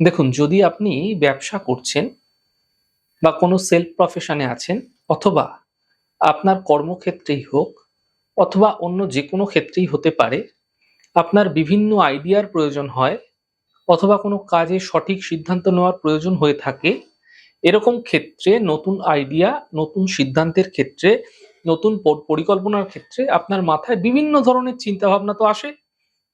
দেখুন, যদি আপনি ব্যবসা করছেন বা কোনো সেলফ প্রফেশনে আছেন, অথবা আপনার কর্মক্ষেত্রেই হোক, অথবা অন্য যেকোনো ক্ষেত্রেই হতে পারে, আপনার বিভিন্ন আইডিয়ার প্রয়োজন হয়, অথবা কোনো কাজে সঠিক সিদ্ধান্ত নেওয়ার প্রয়োজন হয়ে থাকে। এরকম ক্ষেত্রে নতুন আইডিয়া, নতুন সিদ্ধান্তের ক্ষেত্রে, নতুন পরিকল্পনার ক্ষেত্রে আপনার মাথায় বিভিন্ন ধরনের চিন্তাভাবনা তো আসে।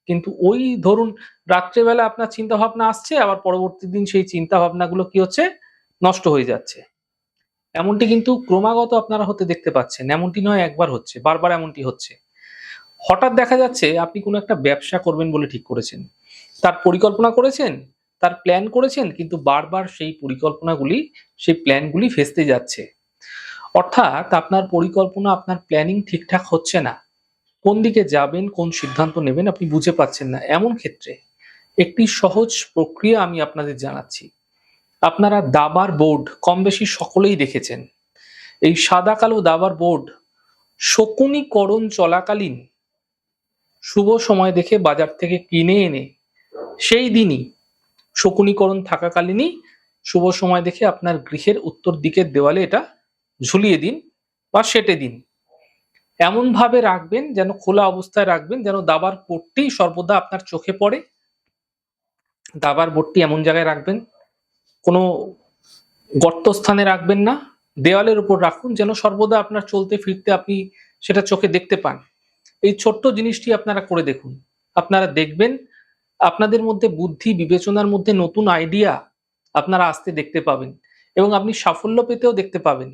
কিন্তু ওই ধরুন, রাত্রেবেলা আপনার চিন্তাভাবনা আসছে, আবার পরবর্তী দিন সেই চিন্তাভাবনাগুলো কি হচ্ছে? নষ্ট হয়ে যাচ্ছে। এমনটি কিন্তু ক্রমাগত আপনারা হতে দেখতে পাচ্ছেন। এমনটি নয় একবার হচ্ছে, বারবার এমনটি হচ্ছে। হঠাৎ দেখা যাচ্ছে আপনি কোনো একটা ব্যবসা করবেন বলে ঠিক করেছেন। তার পরিকল্পনা করেছেন, তার প্ল্যান করেছেন, কিন্তু বারবার সেই পরিকল্পনাগুলি, সেই প্ল্যানগুলি ভেস্তে যাচ্ছে। অর্থাৎ আপনার পরিকল্পনা, আপনার প্ল্যানিং ঠিকঠাক হচ্ছে না। কোন দিকে যাবেন, কোন সিদ্ধান্ত নেবেন আপনি বুঝে পাচ্ছেন না। এমন ক্ষেত্রে একটি সহজ প্রক্রিয়া আমি আপনাদের জানাচ্ছি। আপনারা দাবার বোর্ড কমবেশি সকলেই দেখেছেন। এই সাদা কালো দাবার বোর্ড শকুনিকরণ চলাকালীন শুভ সময় দেখে বাজার থেকে কিনে এনে সেই দিনই, শকুনিকরণ থাকাকালীনই শুভ সময় দেখে আপনার গৃহের উত্তর দিকের দেওয়ালে এটা ঝুলিয়ে দিন বা সেঁটে দিন। এমনভাবে রাখবেন যেন, খোলা অবস্থায় রাখবেন যেন দাবার বোর্ডটি সর্বদা আপনার চোখে পড়ে। দাবার বোর্ডটি এমন জায়গায় রাখবেন, কোনো গর্তস্থানে রাখবেন না, দেওয়ালের উপর রাখুন যেন সর্বদা আপনার চলতে ফিরতে আপনি সেটা চোখে দেখতে পান। এই ছোট্ট জিনিসটি আপনারা করে দেখুন। আপনারা দেখবেন আপনাদের মধ্যে বুদ্ধি বিবেচনার মধ্যে নতুন আইডিয়া আপনারা আসতে দেখতে পাবেন, এবং আপনি সাফল্য পেতেও দেখতে পাবেন।